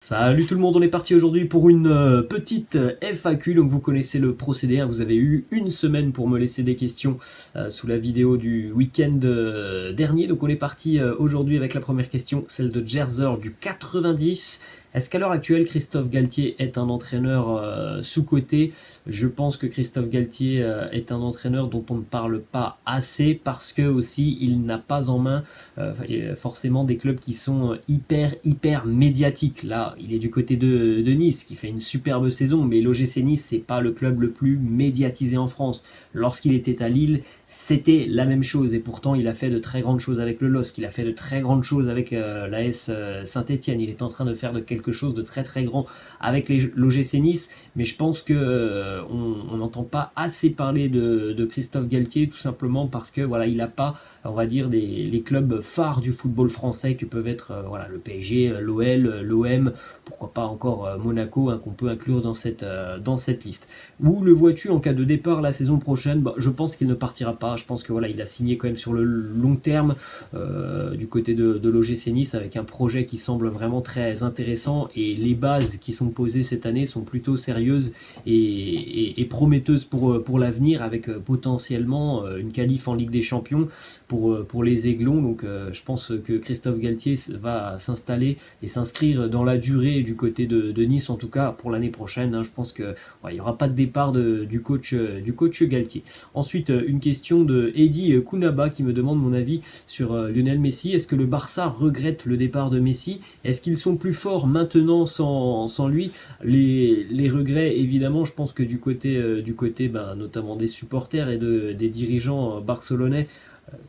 Salut tout le monde, on est parti aujourd'hui pour une petite FAQ. Donc vous connaissez le procédé, hein, vous avez eu une semaine pour me laisser des questions sous la vidéo du week-end dernier. Donc on est parti aujourd'hui avec la première question, celle de Jerzer du 90. Est-ce qu'à l'heure actuelle, Christophe Galtier est un entraîneur sous-coté? Je pense que Christophe Galtier est un entraîneur dont on ne parle pas assez parce que aussi il n'a pas en main forcément des clubs qui sont hyper médiatiques. Là, il est du côté de Nice qui fait une superbe saison, mais l'OGC Nice, c'est pas le club le plus médiatisé en France. Lorsqu'il était à Lille, c'était la même chose et pourtant il a fait de très grandes choses avec le LOSC, il a fait de très grandes choses avec l'AS Saint-Etienne, il est en train de faire de quelque chose de très grand avec l'OGC Nice, mais je pense que on n'entend pas assez parler de Christophe Galtier tout simplement parce que voilà, il n'a pas, on va dire, les clubs phares du football français que peuvent être voilà, le PSG, l'OL, l'OM, pourquoi pas encore Monaco, hein, qu'on peut inclure dans cette liste. Où le vois-tu en cas de départ la saison prochaine? Je pense qu'il ne partira pas. Je pense que voilà, il a signé quand même sur le long terme du côté de l'OGC Nice avec un projet qui semble vraiment très intéressant et les bases qui sont posées cette année sont plutôt sérieuses et prometteuses pour l'avenir avec potentiellement une qualif en Ligue des Champions pour les Aiglons. Donc je pense que Christophe Galtier va s'installer et s'inscrire dans la durée du côté de Nice, en tout cas pour l'année prochaine. Hein. Je pense qu'il n'y aura pas de départ du coach Galtier. Ensuite, une question de Eddie Kounaba qui me demande mon avis sur Lionel Messi. Est-ce que le Barça regrette le départ de Messi? Est-ce qu'ils sont plus forts maintenant sans lui? Les regrets, évidemment, je pense que du côté notamment des supporters et des dirigeants barcelonais,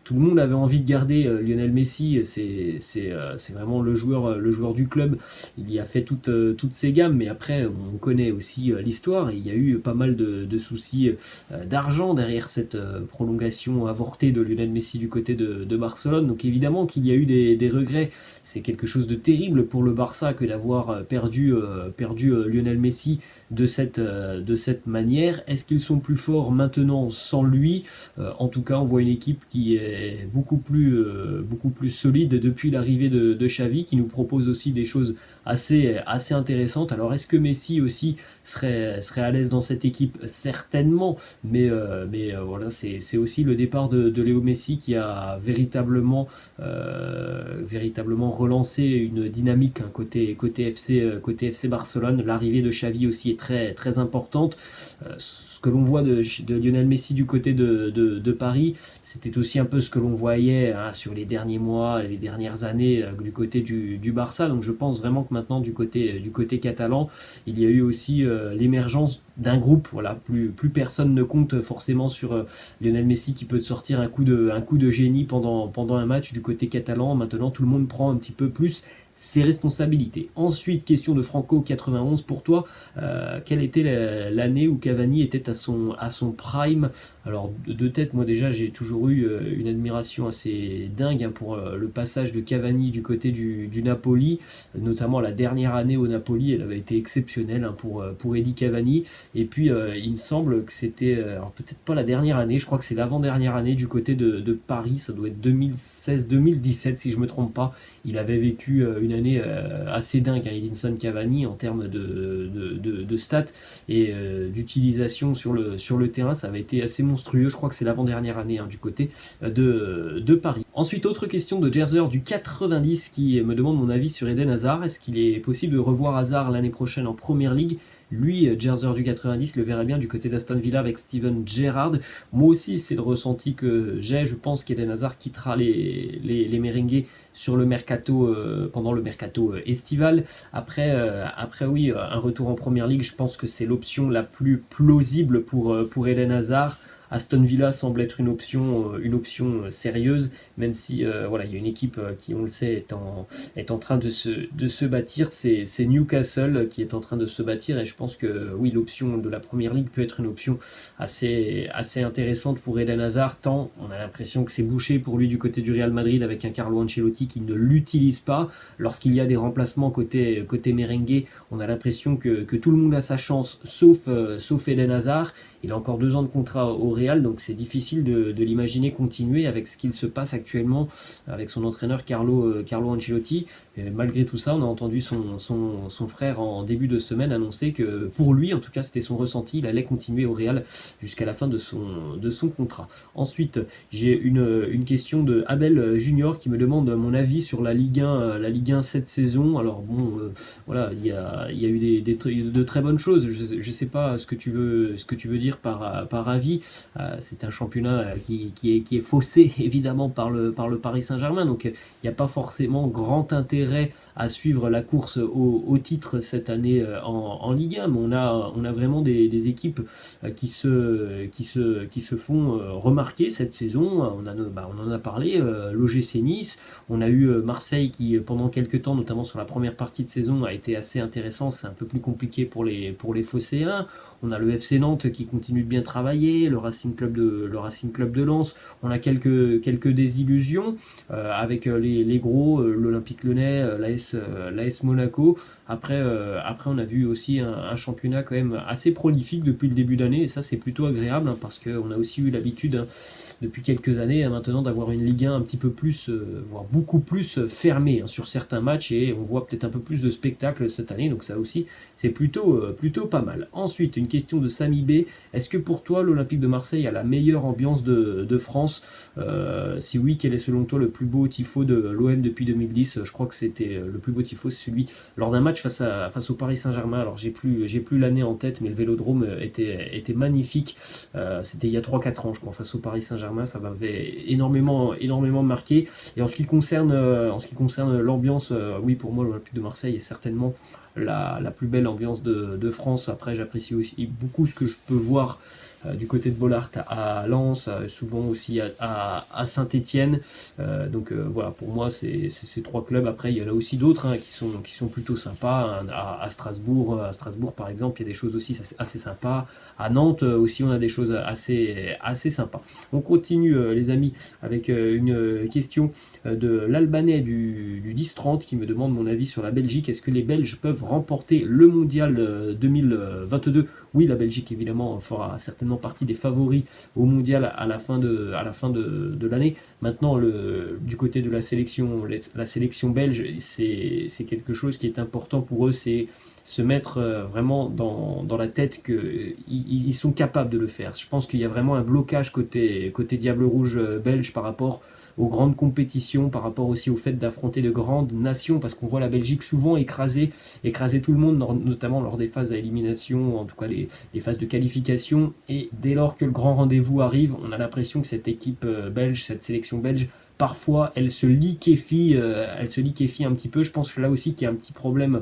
tout le monde avait envie de garder Lionel Messi, c'est vraiment le joueur du club. Il y a fait toutes ses gammes, mais après on connaît aussi l'histoire et il y a eu pas mal de soucis d'argent derrière cette prolongation avortée de Lionel Messi du côté de Barcelone. Donc évidemment qu'il y a eu des regrets. C'est quelque chose de terrible pour le Barça que d'avoir perdu Lionel Messi de cette manière. Est-ce qu'ils sont plus forts maintenant sans lui? En tout cas, on voit une équipe qui est beaucoup plus solide depuis l'arrivée de Xavi, qui nous propose aussi des choses assez intéressantes. Alors, est-ce que Messi aussi serait à l'aise dans cette équipe? Certainement, mais voilà, c'est aussi le départ de Léo Messi qui a véritablement relancé une dynamique, hein, côté FC Barcelone. L'arrivée de Xavi aussi est très importante. Ce que l'on voit de Lionel Messi du côté de Paris, c'était aussi un peu ce que l'on voyait, hein, sur les derniers mois, les dernières années du côté du Barça. Donc je pense vraiment que maintenant du côté catalan, il y a eu aussi l'émergence d'un groupe. Voilà, plus personne ne compte forcément sur Lionel Messi qui peut sortir un coup de génie pendant un match du côté catalan. Maintenant tout le monde prend un petit peu plus ses responsabilités. Ensuite, question de Franco 91 pour toi, quelle était l'année où Cavani était à son prime? Alors de tête, moi déjà j'ai toujours eu une admiration assez dingue, hein, pour le passage de Cavani du côté du Napoli, notamment la dernière année au Napoli, elle avait été exceptionnelle, hein, pour Eddie Cavani. Et puis il me semble que c'était, alors peut-être pas la dernière année, je crois que c'est l'avant-dernière année du côté de Paris, ça doit être 2016-2017 si je me trompe pas. Il avait vécu une année assez dingue, hein, Edinson Cavani, en termes de stats et d'utilisation sur le terrain. Ça avait été assez monstrueux. Je crois que c'est l'avant-dernière année, hein, du côté de Paris. Ensuite, autre question de Jerzer du 90 qui me demande mon avis sur Eden Hazard. Est-ce qu'il est possible de revoir Hazard l'année prochaine en Première Ligue? Lui, Jerzer du 90, le verrait bien du côté d'Aston Villa avec Steven Gerrard. Moi aussi, c'est le ressenti que j'ai. Je pense qu'Eden Hazard quittera les merengues sur le mercato, pendant le mercato estival. Après, oui, un retour en Première Ligue, je pense que c'est l'option la plus plausible pour Eden Hazard. Aston Villa semble être une option sérieuse, même si voilà, il y a une équipe qui, on le sait, est en train de se bâtir. C'est Newcastle qui est en train de se bâtir et je pense que oui, l'option de la Première Ligue peut être une option assez intéressante pour Eden Hazard, tant on a l'impression que c'est bouché pour lui du côté du Real Madrid avec un Carlo Ancelotti qui ne l'utilise pas. Lorsqu'il y a des remplacements côté merengue, on a l'impression que tout le monde a sa chance sauf Eden Hazard. Il a encore 2 ans de contrat au Real, donc c'est difficile de l'imaginer continuer avec ce qu'il se passe actuellement avec son entraîneur Carlo Ancelotti. Et malgré tout ça, on a entendu son frère en début de semaine annoncer que pour lui, en tout cas c'était son ressenti, il allait continuer au Real jusqu'à la fin de son contrat. Ensuite, j'ai une question de Abel Junior qui me demande mon avis sur la Ligue 1 cette saison. Alors bon, voilà, il y a eu de très bonnes choses. Je ne sais pas ce que tu veux dire par avis. C'est un championnat qui est faussé évidemment par le Paris Saint-Germain, donc il n'y a pas forcément grand intérêt à suivre la course au titre cette année en Ligue 1, mais on a vraiment des équipes qui se font remarquer cette saison. On en a parlé, l'OGC Nice, on a eu Marseille qui pendant quelques temps, notamment sur la première partie de saison, a été assez intéressant. C'est un peu plus compliqué pour les Phocéens. On a le FC Nantes qui continue de bien travailler, le Racing Club de Lens. On a quelques désillusions avec les gros, l'Olympique Lyonnais, l'AS Monaco. Après, on a vu aussi un championnat quand même assez prolifique depuis le début d'année, et ça c'est plutôt agréable parce qu'on a aussi eu l'habitude depuis quelques années maintenant d'avoir une Ligue 1 un petit peu plus, voire beaucoup plus fermée sur certains matchs, et on voit peut-être un peu plus de spectacle cette année, donc ça aussi c'est plutôt pas mal. Ensuite, une question de Samy B. Est-ce que pour toi l'Olympique de Marseille a la meilleure ambiance de France? Si oui, quel est selon toi le plus beau tifo de l'OM depuis 2010? Je crois que c'était le plus beau tifo, c'est celui lors d'un match face au Paris Saint-Germain. Alors j'ai plus l'année en tête, mais le Vélodrome était magnifique. C'était il y a 3-4 ans, je crois, face au Paris Saint-Germain. Ça m'avait énormément marqué. Et en ce qui concerne l'ambiance, oui, pour moi l'Olympique de Marseille est certainement la plus belle ambiance de France. Après, j'apprécie aussi beaucoup ce que je peux voir du côté de Bollaert à Lens, souvent aussi à Saint-Étienne. Donc voilà, pour moi c'est ces trois clubs. Après il y en a aussi d'autres qui sont plutôt sympas, à Strasbourg par exemple, il y a des choses aussi assez sympas. À Nantes aussi on a des choses assez sympas. On continue les amis avec une question de l'Albanais du 10-30 qui me demande mon avis sur la Belgique. Est-ce que les Belges peuvent remporter le mondial 2022? Oui, la Belgique évidemment fera certainement partie des favoris au mondial à la fin de l'année. Maintenant, du côté de la sélection belge, c'est quelque chose qui est important pour eux, c'est se mettre vraiment dans la tête qu'ils sont capables de le faire. Je pense qu'il y a vraiment un blocage côté Diable Rouge belge par rapport aux grandes compétitions, par rapport aussi au fait d'affronter de grandes nations, parce qu'on voit la Belgique souvent écraser tout le monde, notamment lors des phases à élimination, en tout cas les phases de qualification, et dès lors que le grand rendez-vous arrive, on a l'impression que cette équipe belge, cette sélection belge, parfois elle se liquéfie un petit peu. Je pense que là aussi qu'il y a un petit problème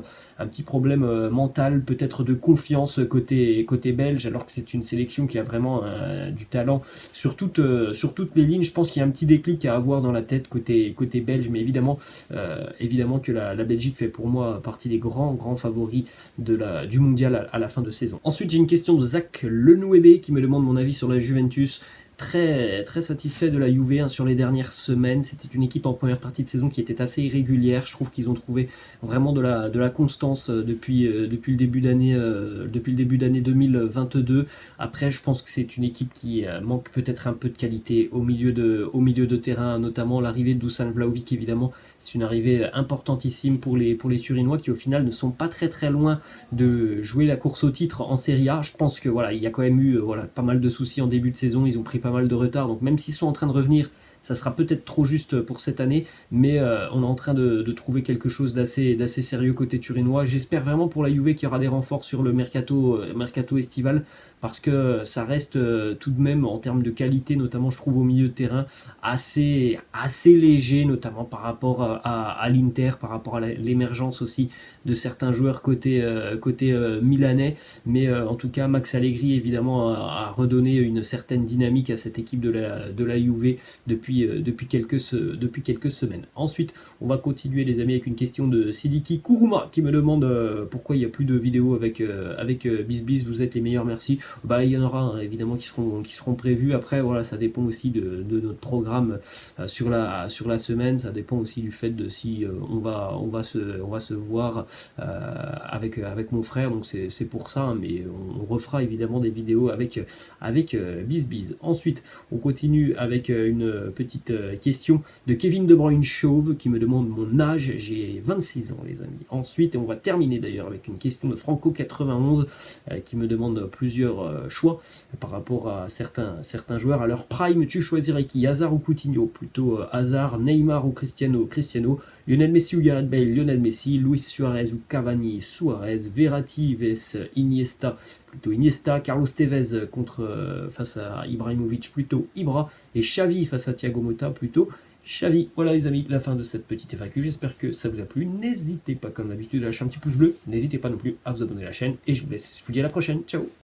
mental, peut-être de confiance côté belge, alors que c'est une sélection qui a vraiment du talent sur toutes les lignes. Je pense qu'il y a un petit déclic à avoir dans la tête côté belge, mais évidemment que la Belgique fait pour moi partie des grands favoris du mondial à la fin de saison. Ensuite, j'ai une question de Zach Lenouébé qui me demande mon avis sur la Juventus. Très satisfait de la Juve sur les dernières semaines. C'était une équipe en première partie de saison qui était assez irrégulière. Je trouve qu'ils ont trouvé vraiment de la constance depuis le début d'année 2022. Après, je pense que c'est une équipe qui manque peut-être un peu de qualité au milieu de terrain, notamment l'arrivée de Dusan Vlahovic, évidemment. C'est une arrivée importantissime pour les Turinois qui au final ne sont pas très loin de jouer la course au titre en Serie A. Je pense que voilà, il y a quand même eu pas mal de soucis en début de saison. Ils ont pris pas mal de retard, donc même s'ils sont en train de revenir, ça sera peut-être trop juste pour cette année, mais on est en train de trouver quelque chose d'assez sérieux côté turinois. J'espère vraiment pour la Juve qu'il y aura des renforts sur le mercato estival, parce que ça reste tout de même en termes de qualité, notamment je trouve au milieu de terrain, assez léger, notamment par rapport à l'Inter, par rapport à l'émergence aussi de certains joueurs côté milanais, mais en tout cas Max Allegri évidemment a redonné une certaine dynamique à cette équipe de la Juve depuis quelques semaines. Ensuite, on va continuer les amis avec une question de Sidiki Kourouma qui me demande pourquoi il n'y a plus de vidéos avec BizBiz, vous êtes les meilleurs, merci. bah, il y en aura hein, évidemment qui seront prévus. Après, voilà, ça dépend aussi de notre programme sur la semaine. Ça dépend aussi du fait de si on va se voir avec mon frère. Donc c'est pour ça, hein, mais on refera évidemment des vidéos avec BizBiz. Ensuite, on continue avec une petite question de Kevin De Bruyne Chauve qui me demande mon âge. J'ai 26 ans, les amis. Ensuite, on va terminer d'ailleurs avec une question de Franco91 qui me demande plusieurs choix par rapport à certains joueurs. À leur prime, tu choisirais qui? Hazard ou Coutinho? Plutôt Hazard, Neymar ou Cristiano? Cristiano. Lionel Messi ou Gareth Bale? Lionel Messi. Luis Suarez ou Cavani? Suarez. Verratti vs Iniesta? Plutôt Iniesta. Carlos Tevez face à Ibrahimovic? Plutôt Ibra. Et Xavi face à Thiago Motta? Plutôt Xavi. Voilà les amis, la fin de cette petite FAQ. J'espère que ça vous a plu. N'hésitez pas comme d'habitude à lâcher un petit pouce bleu. N'hésitez pas non plus à vous abonner à la chaîne. Et je vous laisse. Je vous dis à la prochaine. Ciao.